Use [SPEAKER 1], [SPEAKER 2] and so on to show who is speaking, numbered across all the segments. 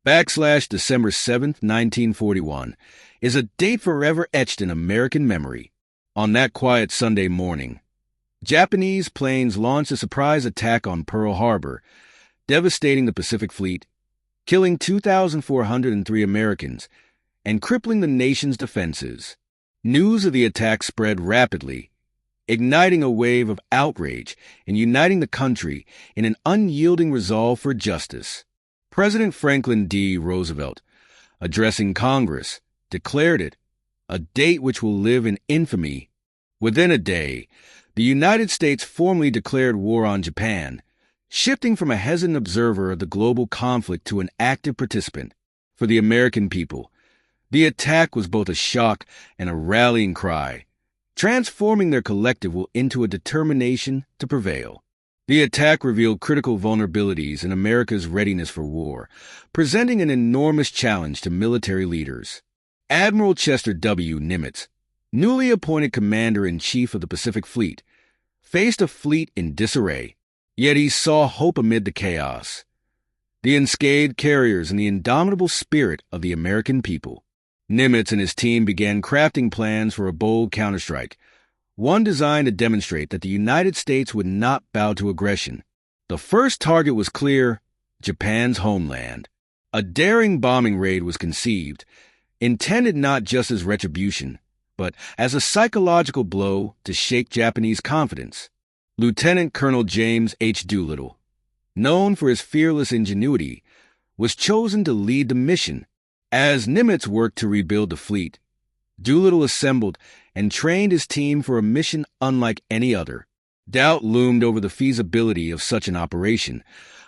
[SPEAKER 1] December 7th, 1941, is a date forever etched in American memory. On that quiet Sunday morning, Japanese planes launched a surprise attack on Pearl Harbor, devastating the Pacific Fleet, killing 2,403 Americans, and crippling the nation's defenses. News of the attack spread rapidly, igniting a wave of outrage and uniting the country in an unyielding resolve for justice. President Franklin D. Roosevelt, addressing Congress, declared it a date which will live in infamy. Within a day, the United States formally declared war on Japan, shifting from a hesitant observer of the global conflict to an active participant. For the American people, the attack was both a shock and a rallying cry, transforming their collective will into a determination to prevail. The attack revealed critical vulnerabilities in America's readiness for war, presenting an enormous challenge to military leaders. Admiral Chester W. Nimitz, newly appointed Commander-in-Chief of the Pacific Fleet, faced a fleet in disarray, yet he saw hope amid the chaos. The unscathed carriers and the indomitable spirit of the American people. Nimitz and his team began crafting plans for a bold counterstrike, one designed to demonstrate that the United States would not bow to aggression. The first target was clear: Japan's homeland. A daring bombing raid was conceived, intended not just as retribution, but as a psychological blow to shake Japanese confidence. Lieutenant Colonel James H. Doolittle, known for his fearless ingenuity, was chosen to lead the mission. As Nimitz worked to rebuild the fleet, Doolittle assembled and trained his team for a mission unlike any other. Doubt loomed over the feasibility of such an operation,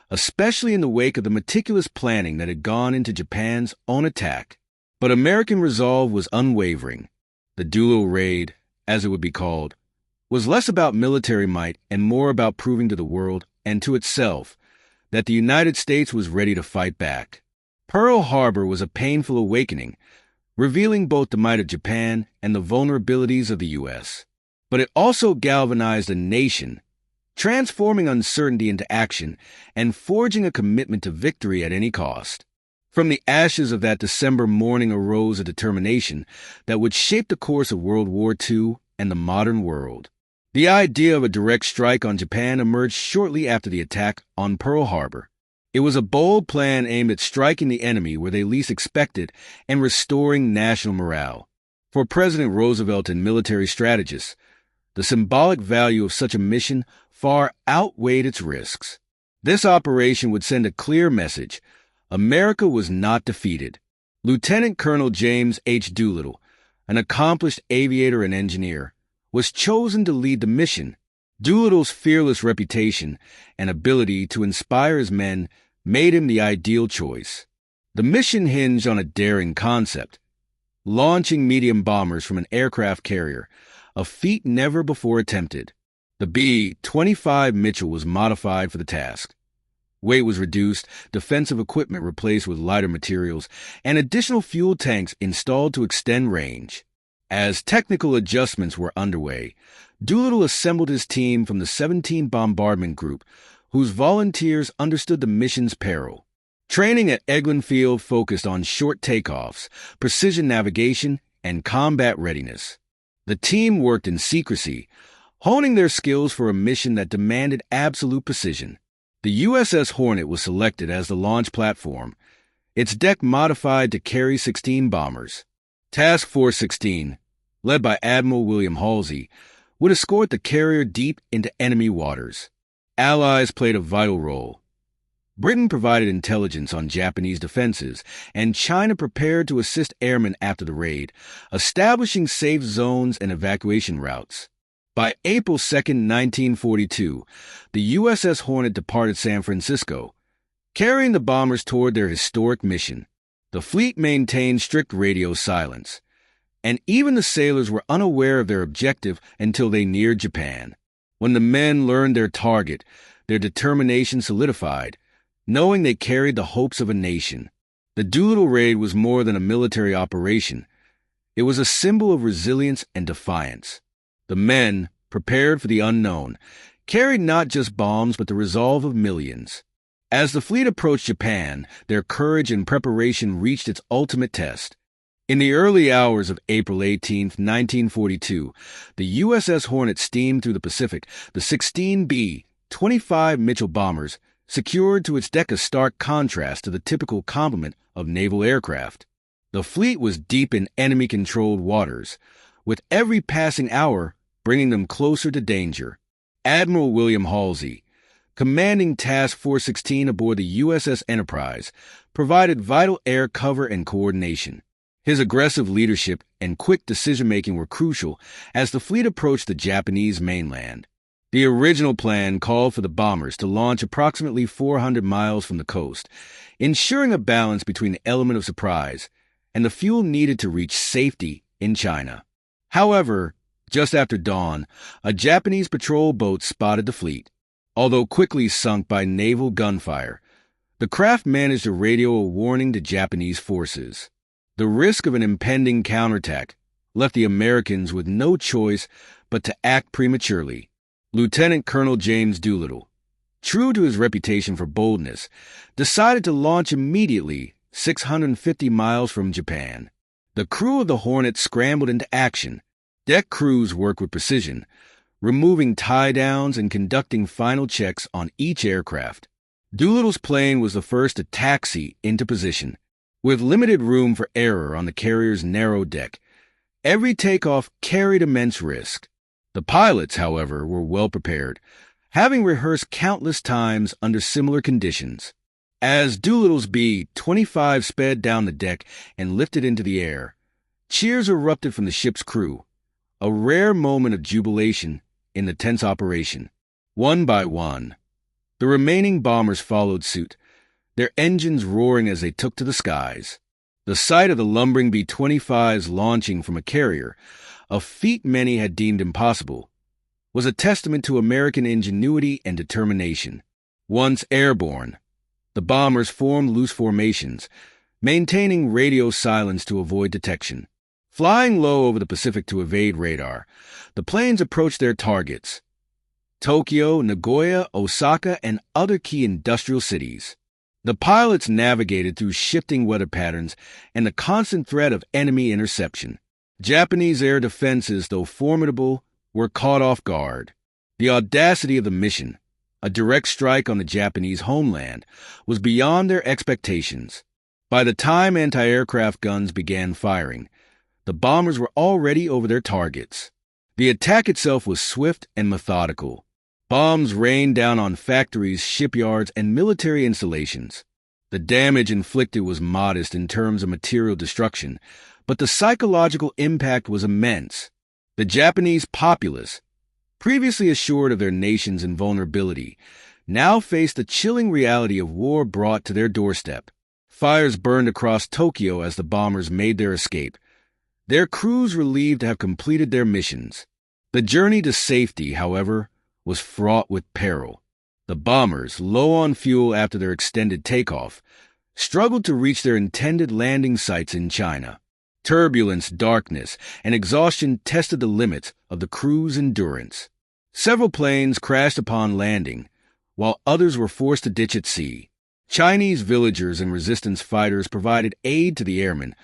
[SPEAKER 1] especially in the wake of the meticulous planning that had gone into Japan's own attack. But American resolve was unwavering. The Doolittle Raid, as it would be called, was less about military might and more about proving to the world and to itself that the United States was ready to fight back. Pearl Harbor was a painful awakening, revealing both the might of Japan and the vulnerabilities of the U.S. But it also galvanized a nation, transforming uncertainty into action and forging a commitment to victory at any cost. From the ashes of that December morning arose a determination that would shape the course of World War II and the modern world. The idea of a direct strike on Japan emerged shortly after the attack on Pearl Harbor. It was a bold plan aimed at striking the enemy where they least expected and restoring national morale. For President Roosevelt and military strategists, the symbolic value of such a mission far outweighed its risks. This operation would send a clear message: America was not defeated. Lieutenant Colonel James H. Doolittle, an accomplished aviator and engineer, was chosen to lead the mission. Doolittle's fearless reputation and ability to inspire his men made him the ideal choice. The mission hinged on a daring concept: launching medium bombers from an aircraft carrier, a feat never before attempted. The B-25 Mitchell was modified for the task. Weight was reduced, defensive equipment replaced with lighter materials, and additional fuel tanks installed to extend range. As technical adjustments were underway, Doolittle assembled his team from the 17 Bombardment Group, whose volunteers understood the mission's peril. Training at Eglin Field focused on short takeoffs, precision navigation, and combat readiness. The team worked in secrecy, honing their skills for a mission that demanded absolute precision. The USS Hornet was selected as the launch platform, its deck modified to carry 16 bombers. Task Force 16, led by Admiral William Halsey, would escort the carrier deep into enemy waters. Allies played a vital role. Britain provided intelligence on Japanese defenses, and China prepared to assist airmen after the raid, establishing safe zones and evacuation routes. By April 2, 1942, the USS Hornet departed San Francisco, carrying the bombers toward their historic mission. The fleet maintained strict radio silence, and even the sailors were unaware of their objective until they neared Japan. When the men learned their target, their determination solidified, knowing they carried the hopes of a nation. The Doolittle Raid was more than a military operation. It was a symbol of resilience and defiance. The men, prepared for the unknown, carried not just bombs but the resolve of millions. As the fleet approached Japan, their courage and preparation reached its ultimate test. In the early hours of April 18, 1942, the USS Hornet steamed through the Pacific. The 16 B-25 Mitchell bombers secured to its deck a stark contrast to the typical complement of naval aircraft. The fleet was deep in enemy-controlled waters, with every passing hour bringing them closer to danger. Admiral William Halsey, commanding Task Force 16 aboard the USS Enterprise, provided vital air cover and coordination. His aggressive leadership and quick decision-making were crucial as the fleet approached the Japanese mainland. The original plan called for the bombers to launch approximately 400 miles from the coast, ensuring a balance between the element of surprise and the fuel needed to reach safety in China. However, just after dawn, a Japanese patrol boat spotted the fleet. Although quickly sunk by naval gunfire, the craft managed to radio a warning to Japanese forces. The risk of an impending counterattack left the Americans with no choice but to act prematurely. Lieutenant Colonel James Doolittle, true to his reputation for boldness, decided to launch immediately 650 miles from Japan. The crew of the Hornet scrambled into action. Deck crews worked with precision, removing tie-downs and conducting final checks on each aircraft. Doolittle's plane was the first to taxi into position. With limited room for error on the carrier's narrow deck, every takeoff carried immense risk. The pilots, however, were well prepared, having rehearsed countless times under similar conditions. As Doolittle's B-25 sped down the deck and lifted into the air, cheers erupted from the ship's crew, a rare moment of jubilation in the tense operation. One by one, the remaining bombers followed suit, their engines roaring as they took to the skies. The sight of the lumbering B-25s launching from a carrier, a feat many had deemed impossible, was a testament to American ingenuity and determination. Once airborne, the bombers formed loose formations, maintaining radio silence to avoid detection. Flying low over the Pacific to evade radar, the planes approached their targets: Tokyo, Nagoya, Osaka, and other key industrial cities. The pilots navigated through shifting weather patterns and the constant threat of enemy interception. Japanese air defenses, though formidable, were caught off guard. The audacity of the mission, a direct strike on the Japanese homeland, was beyond their expectations. By the time anti-aircraft guns began firing, the bombers were already over their targets. The attack itself was swift and methodical. Bombs rained down on factories, shipyards, and military installations. The damage inflicted was modest in terms of material destruction, but the psychological impact was immense. The Japanese populace, previously assured of their nation's invulnerability, now faced the chilling reality of war brought to their doorstep. Fires burned across Tokyo as the bombers made their escape, their crews relieved to have completed their missions. The journey to safety, however, was fraught with peril. The bombers, low on fuel after their extended takeoff, struggled to reach their intended landing sites in China. Turbulence, darkness, and exhaustion tested the limits of the crew's endurance. Several planes crashed upon landing, while others were forced to ditch at sea. Chinese villagers and resistance fighters provided aid to the airmen,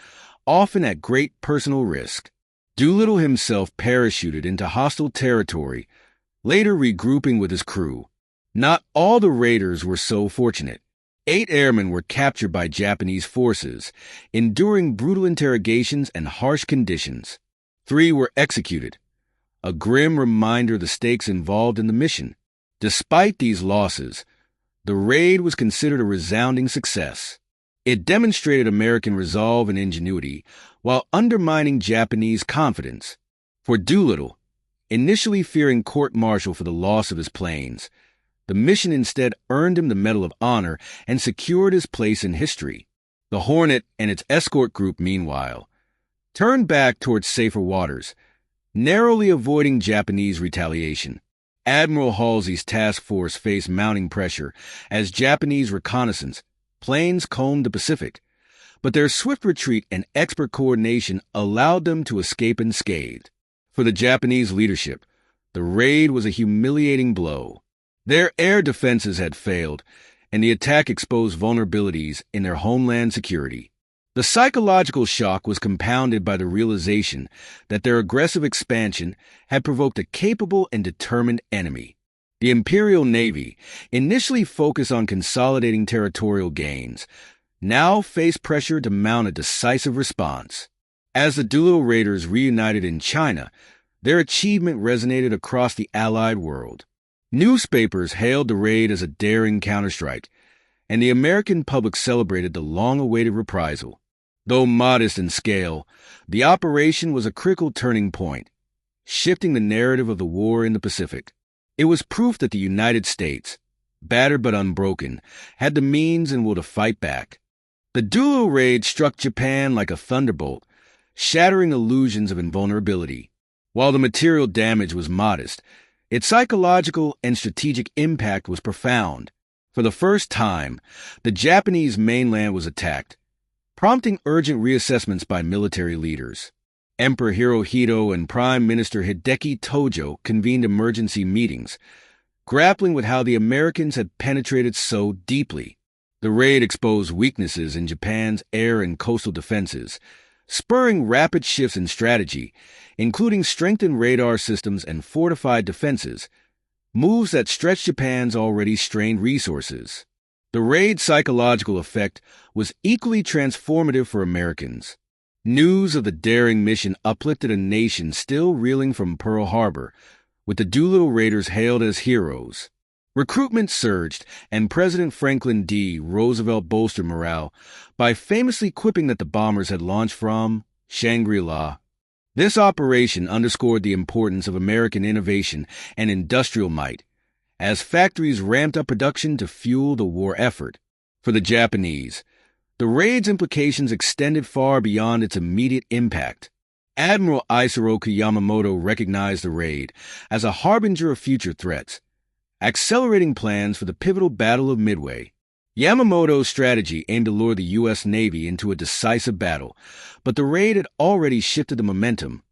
[SPEAKER 1] often at great personal risk. Doolittle himself parachuted into hostile territory, later regrouping with his crew. Not all the raiders were so fortunate. 8 airmen were captured by Japanese forces, enduring brutal interrogations and harsh conditions. 3 were executed, a grim reminder of the stakes involved in the mission. Despite these losses, the raid was considered a resounding success. It demonstrated American resolve and ingenuity while undermining Japanese confidence. For Doolittle, initially fearing court-martial for the loss of his planes, the mission instead earned him the Medal of Honor and secured his place in history. The Hornet and its escort group, meanwhile, turned back towards safer waters, narrowly avoiding Japanese retaliation. Admiral Halsey's task force faced mounting pressure as Japanese reconnaissance planes combed the Pacific, but their swift retreat and expert coordination allowed them to escape unscathed. For the Japanese leadership, the raid was a humiliating blow. Their air defenses had failed, and the attack exposed vulnerabilities in their homeland security. The psychological shock was compounded by the realization that their aggressive expansion had provoked a capable and determined enemy. The Imperial Navy, initially focused on consolidating territorial gains, now faced pressure to mount a decisive response. As the Doolittle Raiders reunited in China, their achievement resonated across the Allied world. Newspapers hailed the raid as a daring counterstrike, and the American public celebrated the long-awaited reprisal. Though modest in scale, the operation was a critical turning point, shifting the narrative of the war in the Pacific. It was proof that the United States, battered but unbroken, had the means and will to fight back. The Doolittle Raid struck Japan like a thunderbolt, shattering illusions of invulnerability. While the material damage was modest, its psychological and strategic impact was profound. For the first time, the Japanese mainland was attacked, prompting urgent reassessments by military leaders. Emperor Hirohito and Prime Minister Hideki Tojo convened emergency meetings, grappling with how the Americans had penetrated so deeply. The raid exposed weaknesses in Japan's air and coastal defenses, spurring rapid shifts in strategy, including strengthened radar systems and fortified defenses, moves that stretched Japan's already strained resources. The raid's psychological effect was equally transformative for Americans. News of the daring mission uplifted a nation still reeling from Pearl Harbor, with the Doolittle Raiders hailed as heroes. Recruitment surged, and President Franklin D. Roosevelt bolstered morale by famously quipping that the bombers had launched from Shangri-La. This operation underscored the importance of American innovation and industrial might, as factories ramped up production to fuel the war effort. For the Japanese, the raid's implications extended far beyond its immediate impact. Admiral Isoroku Yamamoto recognized the raid as a harbinger of future threats, accelerating plans for the pivotal Battle of Midway. Yamamoto's strategy aimed to lure the U.S. Navy into a decisive battle, but the raid had already shifted the momentum,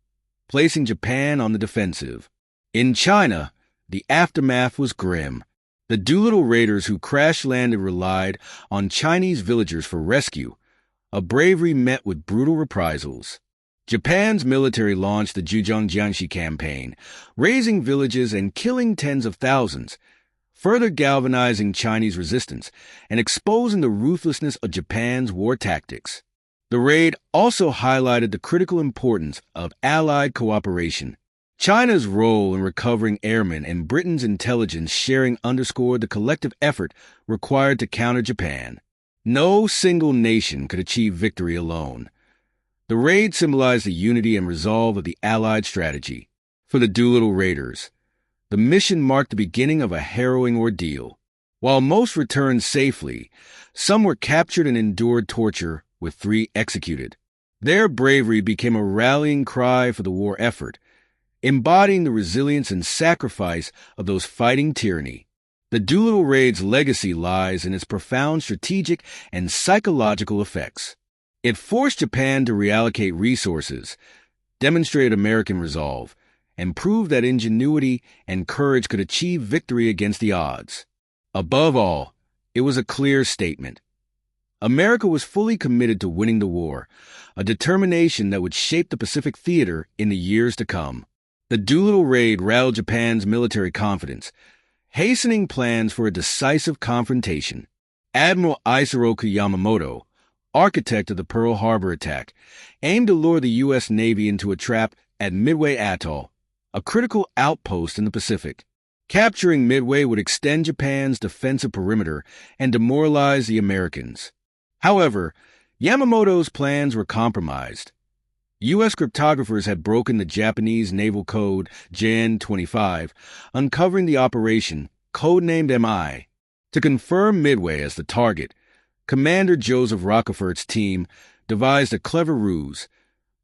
[SPEAKER 1] placing Japan on the defensive. In China, the aftermath was grim. The Doolittle Raiders who crash-landed relied on Chinese villagers for rescue, a bravery met with brutal reprisals. Japan's military launched the Zhujiangjiangxi campaign, razing villages and killing tens of thousands, further galvanizing Chinese resistance and exposing the ruthlessness of Japan's war tactics. The raid also highlighted the critical importance of Allied cooperation. China's role in recovering airmen and Britain's intelligence sharing underscored the collective effort required to counter Japan. No single nation could achieve victory alone. The raid symbolized the unity and resolve of the Allied strategy. For the Doolittle Raiders, the mission marked the beginning of a harrowing ordeal. While most returned safely, some were captured and endured torture, with 3 executed. Their bravery became a rallying cry for the war effort, embodying the resilience and sacrifice of those fighting tyranny. The Doolittle Raid's legacy lies in its profound strategic and psychological effects. It forced Japan to reallocate resources, demonstrated American resolve, and proved that ingenuity and courage could achieve victory against the odds. Above all, it was a clear statement. America was fully committed to winning the war, a determination that would shape the Pacific theater in the years to come. The Doolittle Raid rallied Japan's military confidence, hastening plans for a decisive confrontation. Admiral Isoroku Yamamoto, architect of the Pearl Harbor attack, aimed to lure the U.S. Navy into a trap at Midway Atoll, a critical outpost in the Pacific. Capturing Midway would extend Japan's defensive perimeter and demoralize the Americans. However, Yamamoto's plans were compromised. U.S. cryptographers had broken the Japanese naval code Jan 25, uncovering the operation, codenamed MI. To confirm Midway as the target, Commander Joseph Rockefeller's team devised a clever ruse,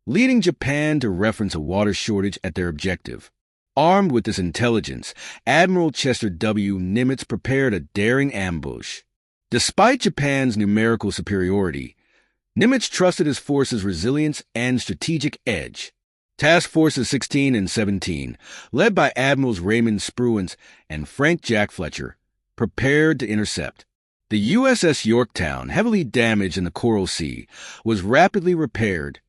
[SPEAKER 1] leading Japan to reference a water shortage at their objective. Armed with this intelligence, Admiral Chester W. Nimitz prepared a daring ambush. Despite Japan's numerical superiority, Nimitz trusted his force's resilience and strategic edge. Task Forces 16 and 17, led by Admirals Raymond Spruance and Frank Jack Fletcher, prepared to intercept. The USS Yorktown, heavily damaged in the Coral Sea, was rapidly repaired,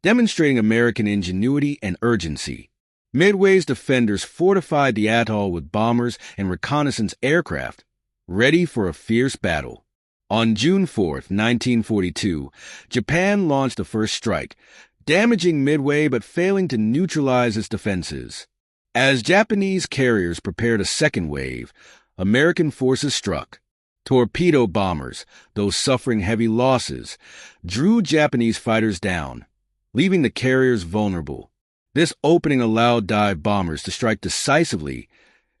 [SPEAKER 1] demonstrating American ingenuity and urgency. Midway's defenders fortified the atoll with bombers and reconnaissance aircraft, ready for a fierce battle. On June 4, 1942, Japan launched the first strike, damaging Midway but failing to neutralize its defenses. As Japanese carriers prepared a second wave, American forces struck. Torpedo bombers, though suffering heavy losses, drew Japanese fighters down, leaving the carriers vulnerable. This opening allowed dive bombers to strike decisively,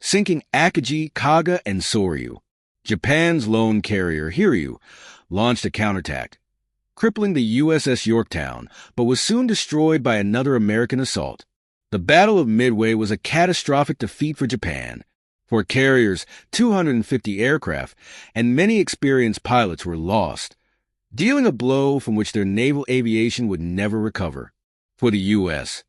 [SPEAKER 1] sinking Akagi, Kaga, and Soryu. Japan's lone carrier, Hiryu, launched a counterattack, crippling the USS Yorktown, but was soon destroyed by another American assault. The Battle of Midway was a catastrophic defeat for Japan. For carriers, 250 aircraft and many experienced pilots were lost, dealing a blow from which their naval aviation would never recover. For the U.S.,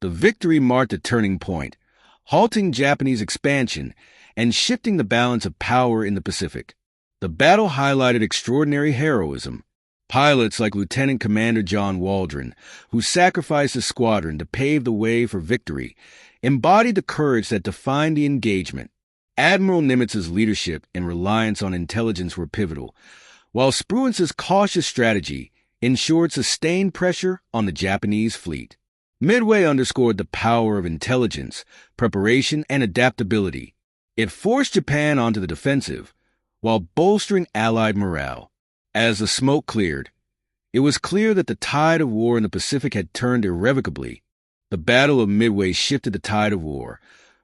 [SPEAKER 1] the victory marked a turning point, halting Japanese expansion and shifting the balance of power in the Pacific. The battle highlighted extraordinary heroism. Pilots like Lieutenant Commander John Waldron, who sacrificed his squadron to pave the way for victory, embodied the courage that defined the engagement. Admiral Nimitz's leadership and reliance on intelligence were pivotal, while Spruance's cautious strategy ensured sustained pressure on the Japanese fleet. Midway underscored the power of intelligence, preparation, and adaptability. It forced Japan onto the defensive, while bolstering Allied morale. As the smoke cleared, it was clear that the tide of war in the Pacific had turned irrevocably. The Battle of Midway shifted the tide of war,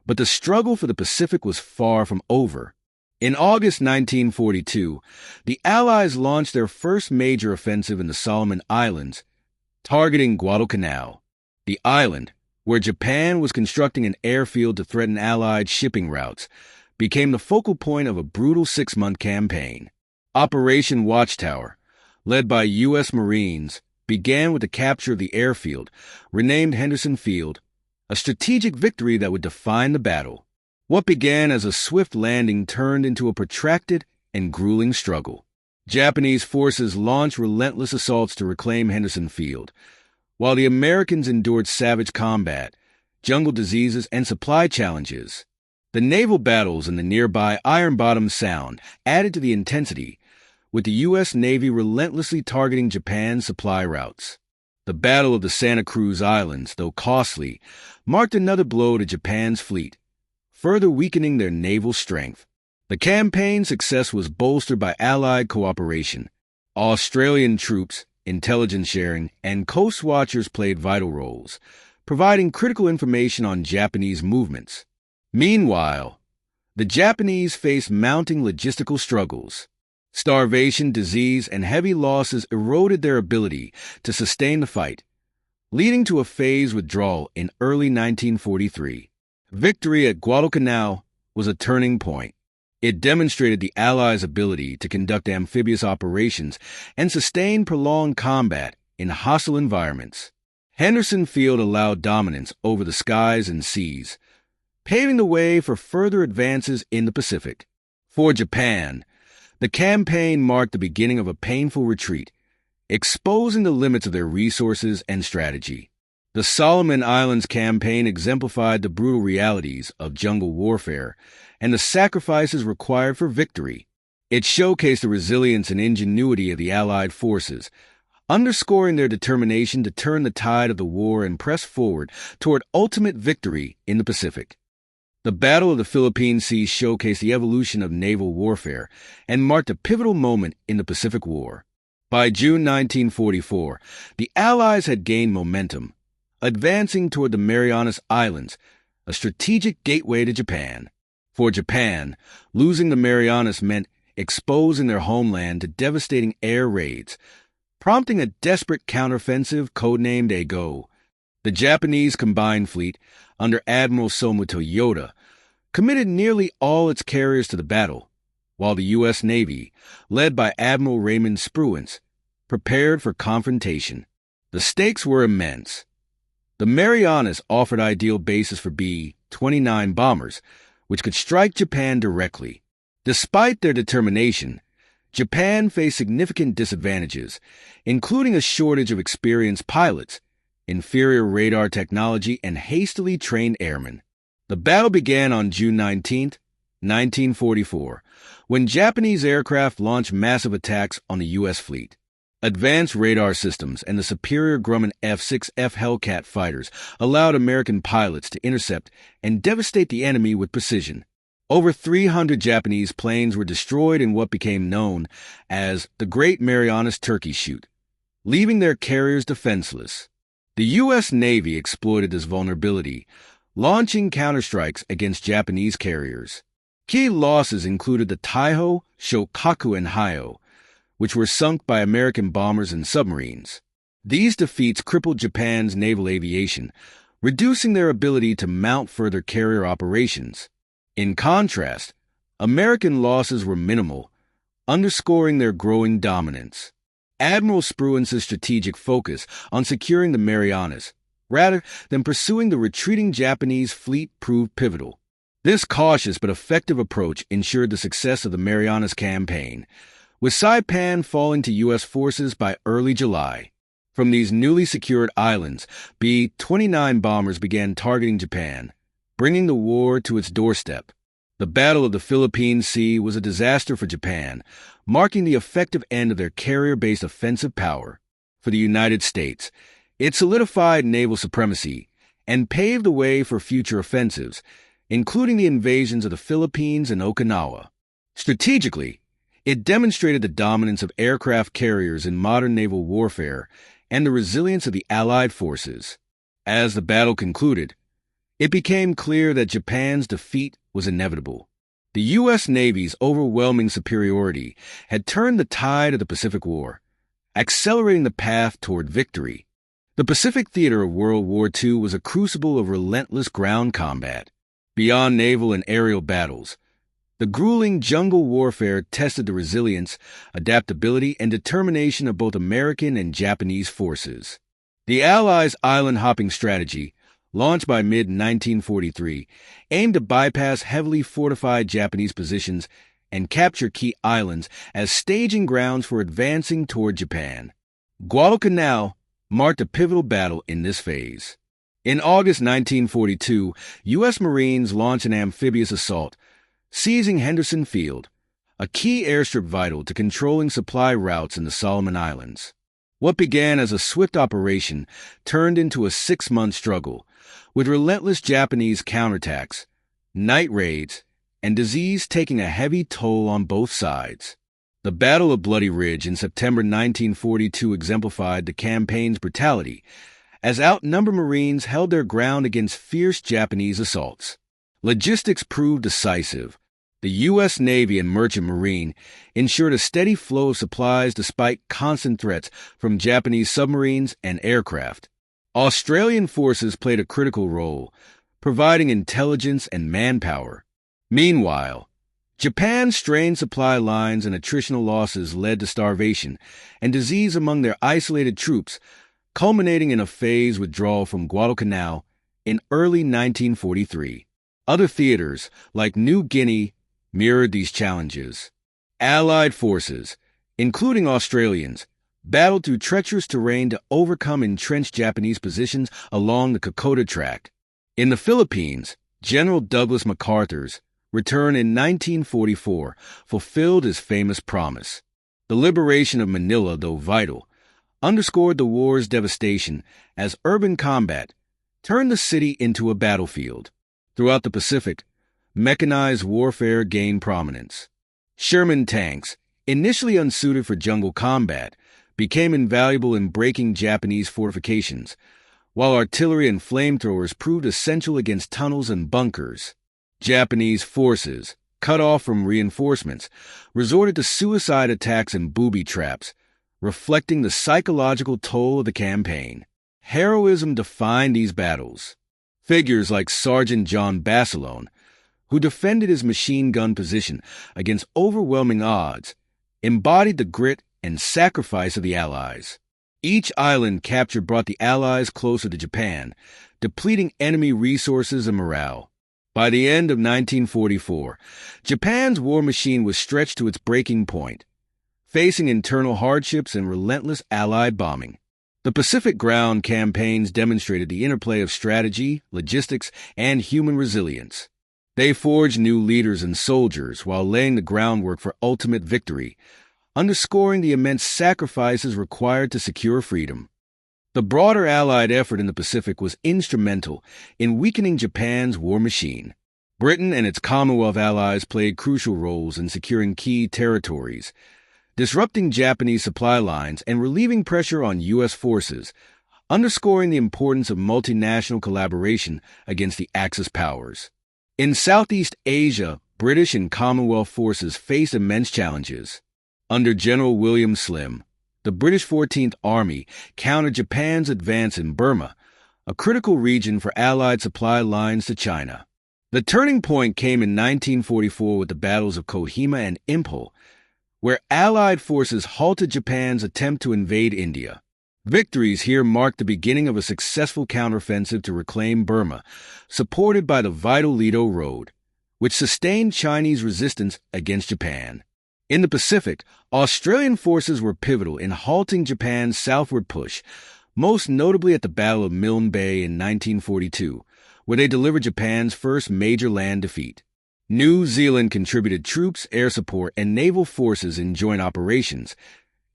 [SPEAKER 1] but the struggle for the Pacific was far from over. In August 1942, the Allies launched their first major offensive in the Solomon Islands, targeting Guadalcanal. The island, where Japan was constructing an airfield to threaten Allied shipping routes, became the focal point of a brutal 6-month campaign. Operation Watchtower, led by U.S. Marines, began with the capture of the airfield, renamed Henderson Field, a strategic victory that would define the battle. What began as a swift landing turned into a protracted and grueling struggle. Japanese forces launched relentless assaults to reclaim Henderson Field, while the Americans endured savage combat, jungle diseases, and supply challenges. The naval battles in the nearby Iron Bottom Sound added to the intensity, with the U.S. Navy relentlessly targeting Japan's supply routes. The Battle of the Santa Cruz Islands, though costly, marked another blow to Japan's fleet, further weakening their naval strength. The campaign's success was bolstered by Allied cooperation. Australian troops, intelligence sharing, and coast watchers played vital roles, providing critical information on Japanese movements. Meanwhile, the Japanese faced mounting logistical struggles. Starvation, disease, and heavy losses eroded their ability to sustain the fight, leading to a phased withdrawal in early 1943. Victory at Guadalcanal was a turning point. It demonstrated the Allies' ability to conduct amphibious operations and sustain prolonged combat in hostile environments. Henderson Field allowed dominance over the skies and seas, paving the way for further advances in the Pacific. For Japan, the campaign marked the beginning of a painful retreat, exposing the limits of their resources and strategy. The Solomon Islands campaign exemplified the brutal realities of jungle warfare and the sacrifices required for victory. It showcased the resilience and ingenuity of the Allied forces, underscoring their determination to turn the tide of the war and press forward toward ultimate victory in the Pacific. The Battle of the Philippine Sea showcased the evolution of naval warfare and marked a pivotal moment in the Pacific War. By June 1944, the Allies had gained momentum, advancing toward the Marianas Islands, a strategic gateway to Japan. For Japan, losing the Marianas meant exposing their homeland to devastating air raids, prompting a desperate counteroffensive codenamed Eigo. The Japanese Combined Fleet, under Admiral Soma Toyota, committed nearly all its carriers to the battle, while the U.S. Navy, led by Admiral Raymond Spruance, prepared for confrontation. The stakes were immense. The Marianas offered ideal bases for B-29 bombers, which could strike Japan directly. Despite their determination, Japan faced significant disadvantages, including a shortage of experienced pilots, inferior radar technology, and hastily trained airmen. The battle began on June 19, 1944, when Japanese aircraft launched massive attacks on the U.S. fleet. Advanced radar systems and the superior Grumman F-6F Hellcat fighters allowed American pilots to intercept and devastate the enemy with precision. Over 300 Japanese planes were destroyed in what became known as the Great Marianas Turkey Shoot, leaving their carriers defenseless. The U.S. Navy exploited this vulnerability, launching counterstrikes against Japanese carriers. Key losses included the Taiho, Shokaku, and Hyo, which were sunk by American bombers and submarines. These defeats crippled Japan's naval aviation, reducing their ability to mount further carrier operations. In contrast, American losses were minimal, underscoring their growing dominance. Admiral Spruance's strategic focus on securing the Marianas, rather than pursuing the retreating Japanese fleet, proved pivotal. This cautious but effective approach ensured the success of the Marianas campaign, with Saipan falling to U.S. forces by early July. From these newly secured islands, B-29 bombers began targeting Japan, bringing the war to its doorstep. The Battle of the Philippine Sea was a disaster for Japan, marking the effective end of their carrier-based offensive power. For the United States, it solidified naval supremacy and paved the way for future offensives, including the invasions of the Philippines and Okinawa. Strategically, it demonstrated the dominance of aircraft carriers in modern naval warfare and the resilience of the Allied forces. As the battle concluded, it became clear that Japan's defeat was inevitable. The U.S. Navy's overwhelming superiority had turned the tide of the Pacific War, accelerating the path toward victory. The Pacific theater of World War II was a crucible of relentless ground combat. Beyond naval and aerial battles, the grueling jungle warfare tested the resilience, adaptability, and determination of both American and Japanese forces. The Allies' island-hopping strategy, launched by mid-1943, aimed to bypass heavily fortified Japanese positions and capture key islands as staging grounds for advancing toward Japan. Guadalcanal marked a pivotal battle in this phase. In August 1942, U.S. Marines launched an amphibious assault, seizing Henderson Field, a key airstrip vital to controlling supply routes in the Solomon Islands. What began as a swift operation turned into a 6-month struggle, with relentless Japanese counterattacks, night raids, and disease taking a heavy toll on both sides. The Battle of Bloody Ridge in September 1942 exemplified the campaign's brutality, as outnumbered Marines held their ground against fierce Japanese assaults. Logistics proved decisive. The U.S. Navy and Merchant Marine ensured a steady flow of supplies despite constant threats from Japanese submarines and aircraft. Australian forces played a critical role, providing intelligence and manpower. Meanwhile, Japan's strained supply lines and attritional losses led to starvation and disease among their isolated troops, culminating in a phased withdrawal from Guadalcanal in early 1943. Other theaters, like New Guinea, mirrored these challenges. Allied forces, including Australians, battled through treacherous terrain to overcome entrenched Japanese positions along the Kokoda Tract. In the Philippines, General Douglas MacArthur's return in 1944 fulfilled his famous promise. The liberation of Manila, though vital, underscored the war's devastation as urban combat turned the city into a battlefield. Throughout the Pacific, mechanized warfare gained prominence. Sherman tanks, initially unsuited for jungle combat, became invaluable in breaking Japanese fortifications, while artillery and flamethrowers proved essential against tunnels and bunkers. Japanese forces, cut off from reinforcements, resorted to suicide attacks and booby traps, reflecting the psychological toll of the campaign. Heroism defined these battles. Figures like Sergeant John Basilone, who defended his machine gun position against overwhelming odds, embodied the grit and sacrifice of the Allies. Each island captured brought the Allies closer to Japan, depleting enemy resources and morale. By the end of 1944, Japan's war machine was stretched to its breaking point. facing internal hardships and relentless Allied bombing. The Pacific ground campaigns demonstrated the interplay of strategy, logistics, and human resilience. They forged new leaders and soldiers while laying the groundwork for ultimate victory, underscoring the immense sacrifices required to secure freedom. The broader Allied effort in the Pacific was instrumental in weakening Japan's war machine. Britain and its Commonwealth allies played crucial roles in securing key territories, disrupting Japanese supply lines and relieving pressure on U.S. forces, underscoring the importance of multinational collaboration against the Axis powers. In Southeast Asia, British and Commonwealth forces faced immense challenges. Under General William Slim, the British 14th Army countered Japan's advance in Burma, a critical region for Allied supply lines to China. The turning point came in 1944 with the battles of Kohima and Impel, where Allied forces halted Japan's attempt to invade India. Victories here marked the beginning of a successful counteroffensive to reclaim Burma, supported by the vital Doolittle Raid, which sustained Chinese resistance against Japan. In the Pacific, Australian forces were pivotal in halting Japan's southward push, most notably at the Battle of Milne Bay in 1942, where they delivered Japan's first major land defeat. New Zealand contributed troops, air support, and naval forces in joint operations,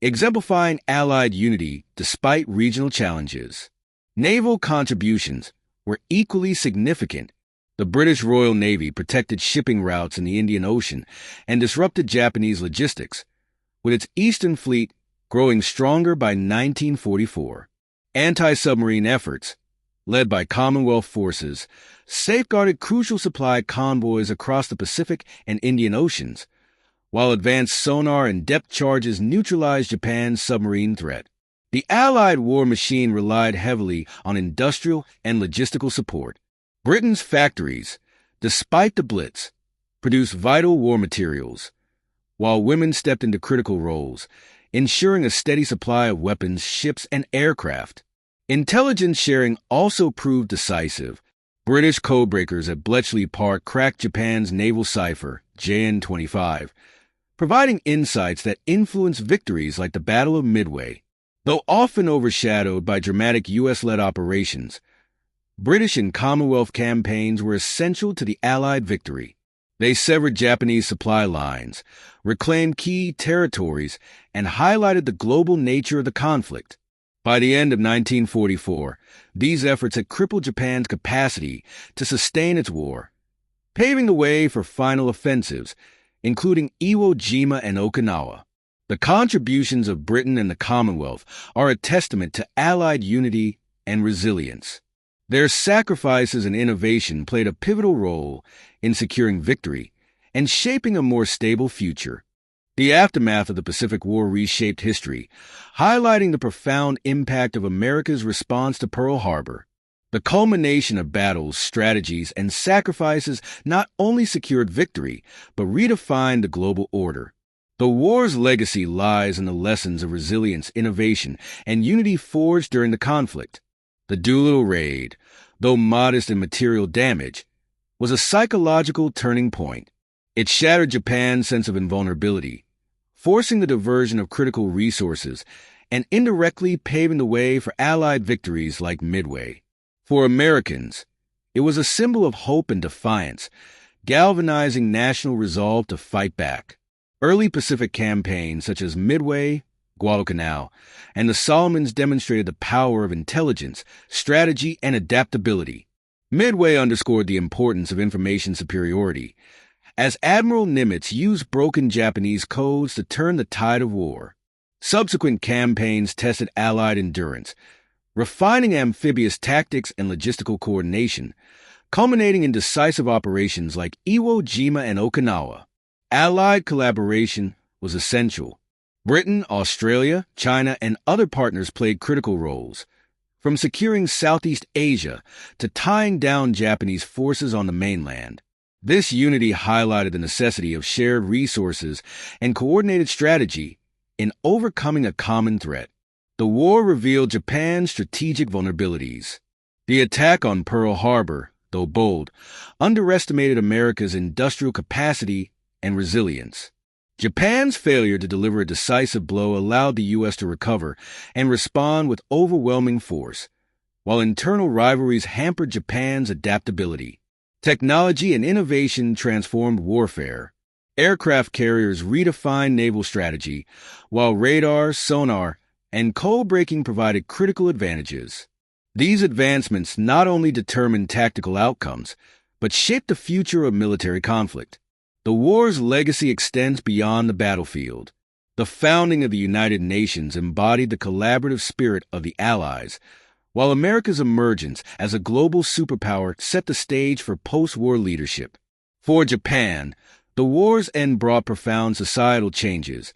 [SPEAKER 1] exemplifying Allied unity despite regional challenges. Naval contributions were equally significant. The British Royal Navy protected shipping routes in the Indian Ocean and disrupted Japanese logistics, with its Eastern Fleet growing stronger by 1944. Anti-submarine efforts, led by Commonwealth forces, safeguarded crucial supply convoys across the Pacific and Indian Oceans, while advanced sonar and depth charges neutralized Japan's submarine threat. The Allied war machine relied heavily on industrial and logistical support. Britain's factories, despite the Blitz, produced vital war materials, while women stepped into critical roles, ensuring a steady supply of weapons, ships, and aircraft. Intelligence sharing also proved decisive. British codebreakers at Bletchley Park cracked Japan's naval cipher, JN-25, providing insights that influenced victories like the Battle of Midway. Though often overshadowed by dramatic U.S.-led operations, British and Commonwealth campaigns were essential to the Allied victory. They severed Japanese supply lines, reclaimed key territories, and highlighted the global nature of the conflict. By the end of 1944, these efforts had crippled Japan's capacity to sustain its war, paving the way for final offensives, including Iwo Jima and Okinawa. The contributions of Britain and the Commonwealth are a testament to Allied unity and resilience. Their sacrifices and innovation played a pivotal role in securing victory and shaping a more stable future. The aftermath of the Pacific War reshaped history, highlighting the profound impact of America's response to Pearl Harbor. The culmination of battles, strategies, and sacrifices not only secured victory, but redefined the global order. The war's legacy lies in the lessons of resilience, innovation, and unity forged during the conflict. The Doolittle Raid, though modest in material damage, was a psychological turning point. It shattered Japan's sense of invulnerability, forcing the diversion of critical resources and indirectly paving the way for Allied victories like Midway. For Americans, it was a symbol of hope and defiance, galvanizing national resolve to fight back. Early Pacific campaigns such as Midway, Guadalcanal, and the Solomons demonstrated the power of intelligence, strategy, and adaptability. Midway underscored the importance of information superiority, as Admiral Nimitz used broken Japanese codes to turn the tide of war. Subsequent campaigns tested Allied endurance, refining amphibious tactics and logistical coordination, culminating in decisive operations like Iwo Jima and Okinawa. Allied collaboration was essential. Britain, Australia, China, and other partners played critical roles, from securing Southeast Asia to tying down Japanese forces on the mainland. This unity highlighted the necessity of shared resources and coordinated strategy in overcoming a common threat. The war revealed Japan's strategic vulnerabilities. The attack on Pearl Harbor, though bold, underestimated America's industrial capacity and resilience. Japan's failure to deliver a decisive blow allowed the U.S. to recover and respond with overwhelming force, while internal rivalries hampered Japan's adaptability. Technology and innovation transformed warfare. Aircraft carriers redefined naval strategy, while radar, sonar, and code-breaking provided critical advantages. These advancements not only determined tactical outcomes, but shaped the future of military conflict. The war's legacy extends beyond the battlefield. The founding of the United Nations embodied the collaborative spirit of the Allies, while America's emergence as a global superpower set the stage for post-war leadership. For Japan, the war's end brought profound societal changes,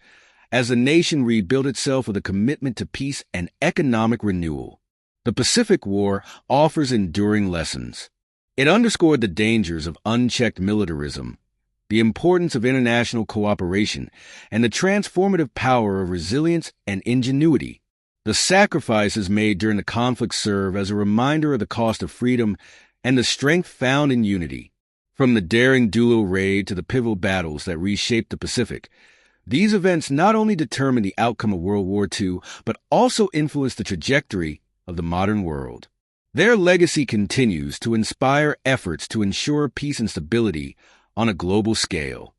[SPEAKER 1] as the nation rebuilt itself with a commitment to peace and economic renewal. The Pacific War offers enduring lessons. It underscored the dangers of unchecked militarism, the importance of international cooperation, and the transformative power of resilience and ingenuity. The sacrifices made during the conflict serve as a reminder of the cost of freedom and the strength found in unity. From the daring Doolittle Raid to the pivotal battles that reshaped the Pacific, these events not only determined the outcome of World War II, but also influenced the trajectory of the modern world. Their legacy continues to inspire efforts to ensure peace and stability on a global scale.